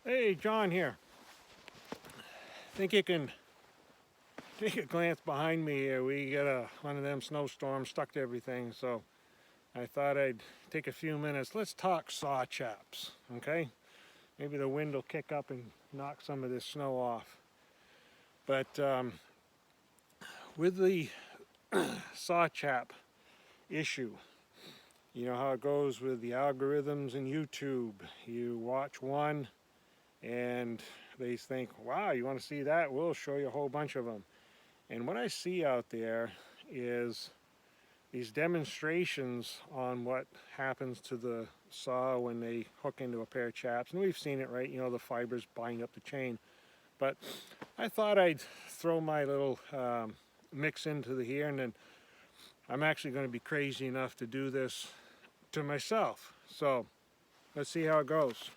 Hey, John here. Think you can take a glance behind me here. We got one of them snowstorms stuck to everything, so I thought I'd take a few minutes. Let's talk saw chaps, okay? Maybe the wind will kick up and knock some of this snow off. But with the saw chap issue, you know how it goes with the algorithms in YouTube. You watch one and they think, wow, you want to see that? We'll show you a whole bunch of them. And what I see out there is these demonstrations on what happens to the saw when they hook into a pair of chaps. And we've seen it, right? You know, the fibers bind up the chain. But I thought I'd throw my little mix into here, and then I'm actually going to be crazy enough to do this to myself. So let's see how it goes.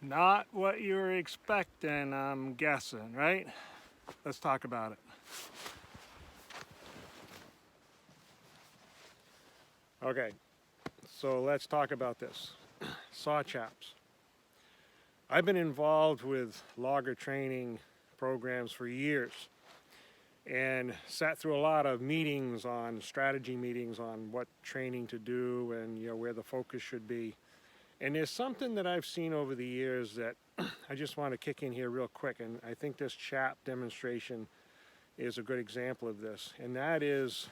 Not what you were expecting, I'm guessing, right? Let's talk about it. Okay, so let's talk about this. Saw chaps. I've been involved with logger training programs for years and sat through a lot of meetings on strategy meetings on what training to do and where the focus should be. And there's something that I've seen over the years that I just want to kick in here real quick, and I think this chap demonstration is a good example of this, and that is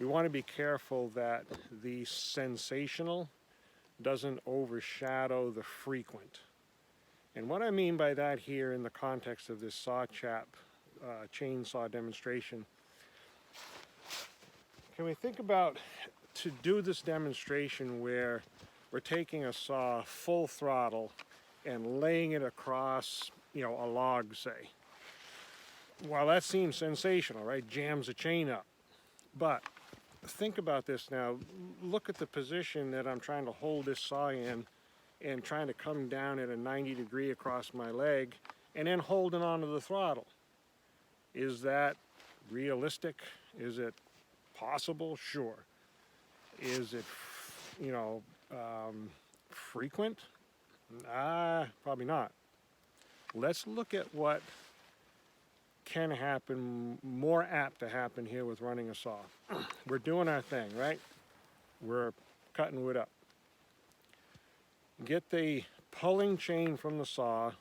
we want to be careful that the sensational doesn't overshadow the frequent. And what I mean by that here in the context of this saw chap chainsaw demonstration, can we think about to do this demonstration where we're taking a saw full throttle and laying it across, a log, say. Well, that seems sensational, right? Jams the chain up. But think about this now. Look at the position that I'm trying to hold this saw in and trying to come down at a 90-degree across my leg and then holding onto the throttle. Is that realistic? Is it possible? Sure. Is it, frequent? Probably not. Let's look at what can happen, more apt to happen here with running a saw. We're doing our thing, right? We're cutting wood up. Get the pulling chain from the saw,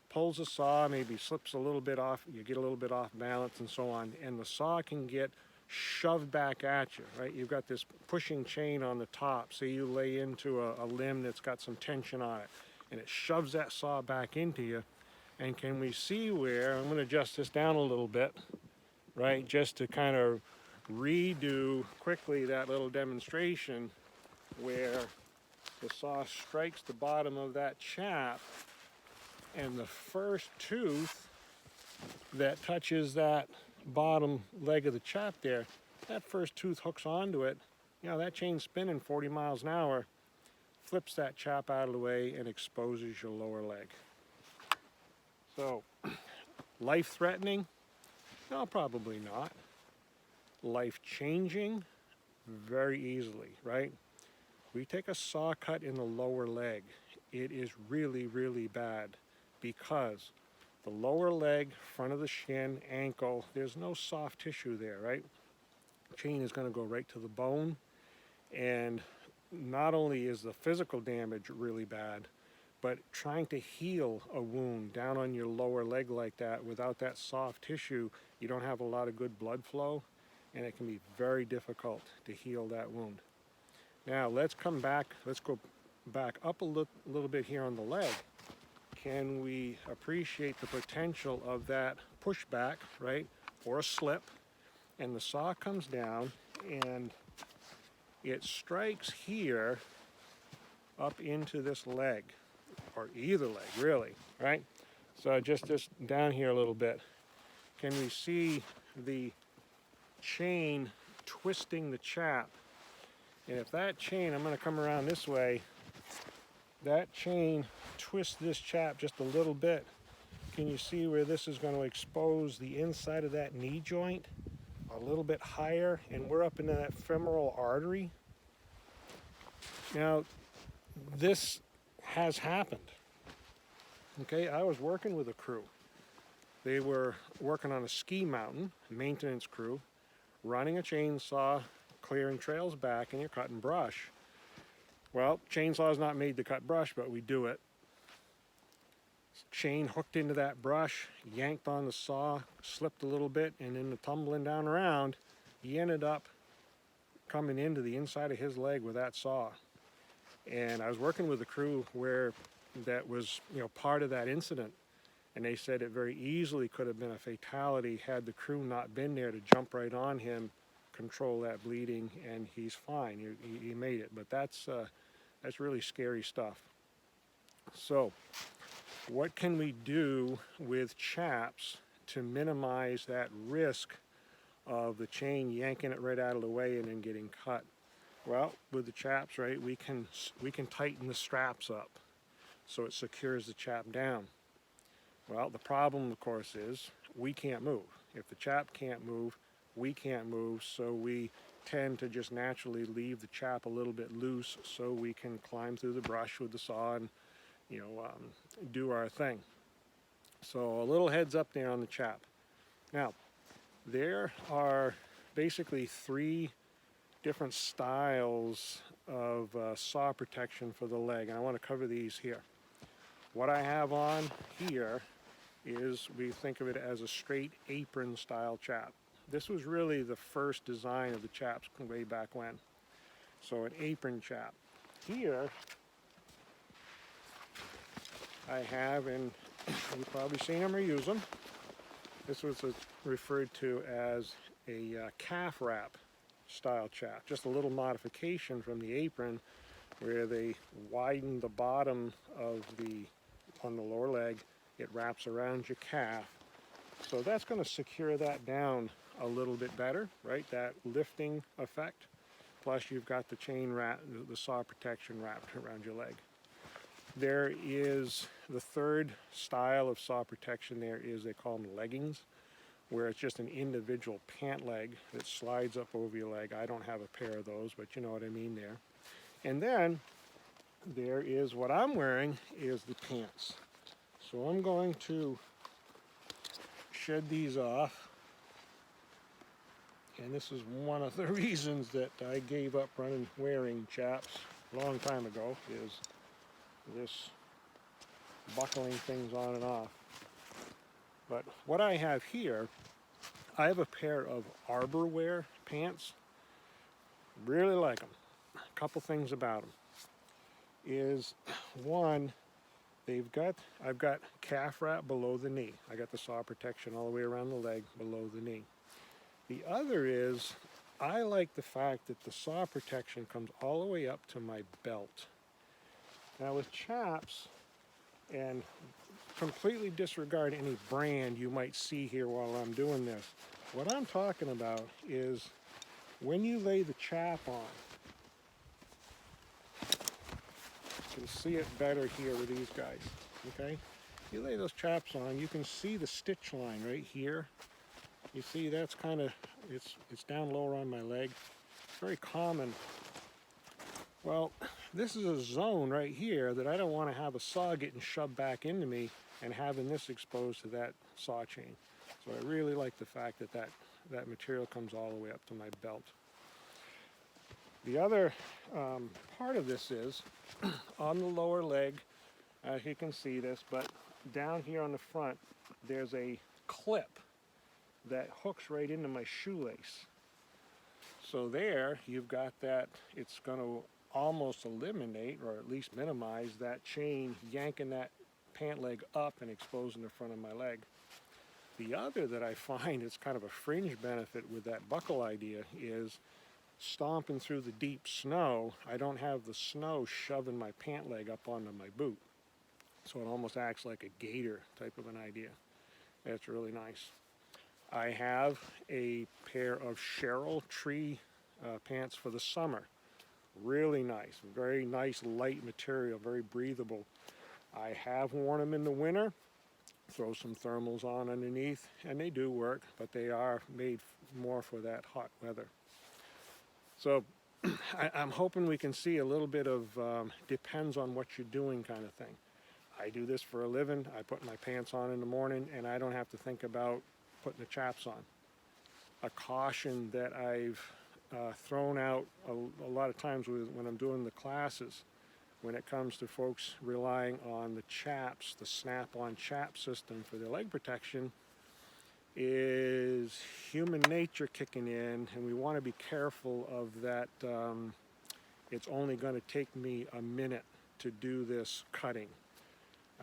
pulls the saw, maybe slips a little bit off, you get a little bit off balance and so on, and the saw can get shoved back at you, right? You've got this pushing chain on the top, so you lay into a limb that's got some tension on it, and it shoves that saw back into you. And can we see where, I'm going to adjust this down a little bit, right, just to kind of redo quickly that little demonstration where the saw strikes the bottom of that chap, and the first tooth that touches that bottom leg of the chap there, that first tooth hooks onto it. That chain's spinning 40 miles an hour, flips that chap out of the way and exposes your lower leg. So, life-threatening? No, probably not. Life-changing? Very easily, right? We take a saw cut in the lower leg. It is really, really bad because the lower leg, front of the shin, ankle, there's no soft tissue there, right? Chain is going to go right to the bone, and not only is the physical damage really bad, but trying to heal a wound down on your lower leg like that without that soft tissue, you don't have a lot of good blood flow, and it can be very difficult to heal that wound. Now let's come back, let's go back up a little bit here on the leg, can we appreciate the potential of that pushback, right, or a slip, and the saw comes down and it strikes here up into this leg, or either leg, really, right? So just down here a little bit, can we see the chain twisting the chap? And if that chain, I'm going to come around this way, that chain twists this chap just a little bit. Can you see where this is going to expose the inside of that knee joint a little bit higher, and we're up into that femoral artery? Now, this has happened. Okay, I was working with a crew. They were working on a ski mountain, maintenance crew, running a chainsaw, clearing trails back, and you're cutting brush. Well, chainsaw is not made to cut brush, but we do it. Chain hooked into that brush, yanked on the saw, slipped a little bit, and in the tumbling down around, he ended up coming into the inside of his leg with that saw. And I was working with a crew where that was, part of that incident. And they said it very easily could have been a fatality had the crew not been there to jump right on him, control that bleeding, and he's fine. He made it. But that's really scary stuff. So what can we do with chaps to minimize that risk of the chain yanking it right out of the way and then getting cut? Well, with the chaps, right, we can tighten the straps up so it secures the chap down. Well, the problem, of course, is we can't move. If the chap can't move, we can't move, so we tend to just naturally leave the chap a little bit loose so we can climb through the brush with the saw and, do our thing. So a little heads up there on the chap. Now, there are basically 3 different styles of saw protection for the leg, and I want to cover these here. What I have on here is, we think of it as a straight apron style chap. This was really the first design of the chaps way back when. So an apron chap. Here I have, and you've probably seen them or use them, this was referred to as a calf wrap style chap. Just a little modification from the apron where they widen the bottom of on the lower leg. It wraps around your calf. So that's going to secure that down a little bit better, right? That lifting effect. Plus you've got the chain wrap, the saw protection wrapped around your leg. There is the third style of saw protection. They call them leggings, where it's just an individual pant leg that slides up over your leg. I don't have a pair of those, but you know what I mean there. And then there is what I'm wearing is the pants. So I'm going to shed these off. And this is one of the reasons that I gave up wearing chaps a long time ago, is this buckling things on and off. But what I have here, I have a pair of arbor wear pants. Really like them. A couple things about them is, one, I've got calf wrap below the knee. I got the saw protection all the way around the leg below the knee. The other is, I like the fact that the saw protection comes all the way up to my belt. Now with chaps, and completely disregard any brand you might see here while I'm doing this, what I'm talking about is when you lay the chap on, you can see it better here with these guys, okay? You lay those chaps on, you can see the stitch line right here. You see that's kind of, it's down lower on my leg. It's very common. Well, this is a zone right here that I don't want to have a saw getting shoved back into me and having this exposed to that saw chain. So I really like the fact that that material comes all the way up to my belt. The other part of this is, on the lower leg, you can see this, but down here on the front, there's a clip that hooks right into my shoelace. So there, you've got that, it's going to almost eliminate, or at least minimize, that chain yanking that pant leg up and exposing the front of my leg. The other that I find is kind of a fringe benefit with that buckle idea is stomping through the deep snow. I don't have the snow shoving my pant leg up onto my boot. So it almost acts like a gaiter type of an idea. That's really nice. I have a pair of Cheryl tree pants for the summer. Really nice, very nice light material, very breathable. I have worn them in the winter. Throw some thermals on underneath, and they do work, but they are made more for that hot weather. So I'm hoping we can see a little bit of depends on what you're doing kind of thing. I do this for a living. I put my pants on in the morning, and I don't have to think about putting the chaps on. A caution that I've thrown out a lot of times when I'm doing the classes, when it comes to folks relying on the chaps, the snap-on chap system for their leg protection, is human nature kicking in, and we want to be careful of that. It's only going to take me a minute to do this cutting.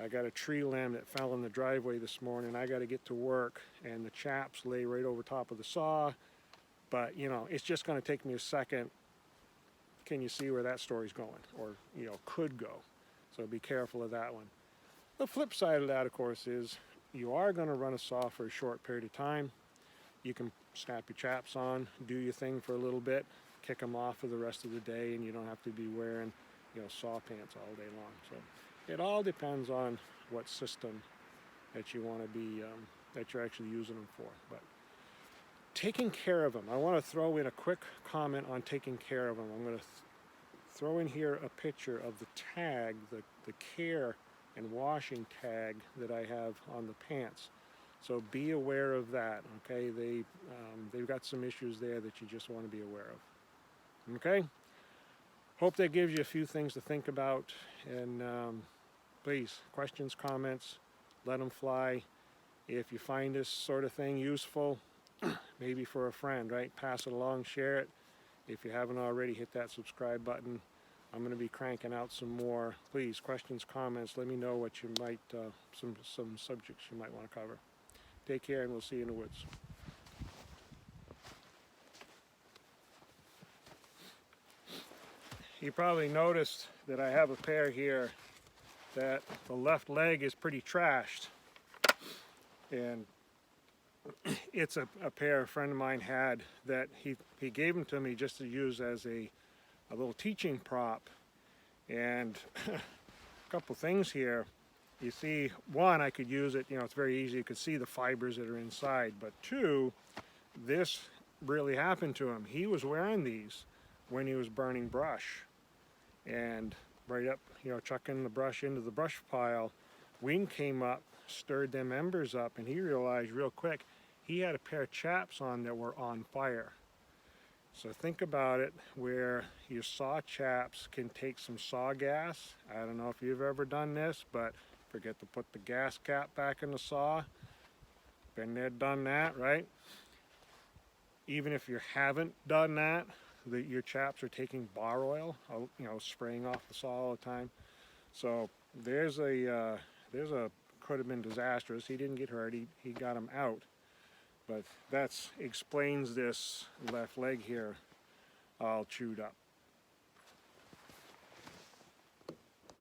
I got a tree limb that fell in the driveway this morning. I got to get to work, and the chaps lay right over top of the saw. But, you know, it's just going to take me a second. Can you see where that story's going, or, you know, could go? So be careful of that one. The flip side of that, of course, is you are going to run a saw for a short period of time. You can snap your chaps on, do your thing for a little bit, kick them off for the rest of the day, and you don't have to be wearing, you know, saw pants all day long. So it all depends on what system that you want to be, that you're actually using them for. But taking care of them, I want to throw in a quick comment on taking care of them. I'm going to throw in here a picture of the tag, the care and washing tag that I have on the pants. So be aware of that, okay? They've got some issues there that you just want to be aware of, okay? Hope that gives you a few things to think about, and please, questions, comments, let them fly. If you find this sort of thing useful, maybe for a friend, right? Pass it along, share it. If you haven't already, hit that subscribe button. I'm going to be cranking out some more. Please, questions, comments, let me know what you might, some subjects you might want to cover. Take care, and we'll see you in the woods. You probably noticed that I have a pair here that the left leg is pretty trashed. And it's a pair a friend of mine had that he gave them to me just to use as a little teaching prop. And a couple things here. You see, one, I could use it, you know, it's very easy. You could see the fibers that are inside. But two, this really happened to him. He was wearing these when he was burning brush. And right up, you know, chucking the brush into the brush pile, wind came up, stirred them embers up, and he realized real quick he had a pair of chaps on that were on fire. So think about it, where your saw chaps can take some saw gas. I don't know if you've ever done this, but forget to put the gas cap back in the saw. Been there, done that, right? Even if you haven't done that, your chaps are taking bar oil, you know, spraying off the saw all the time. So there's a could have been disastrous. He didn't get hurt. He got him out. But that explains this left leg here all chewed up.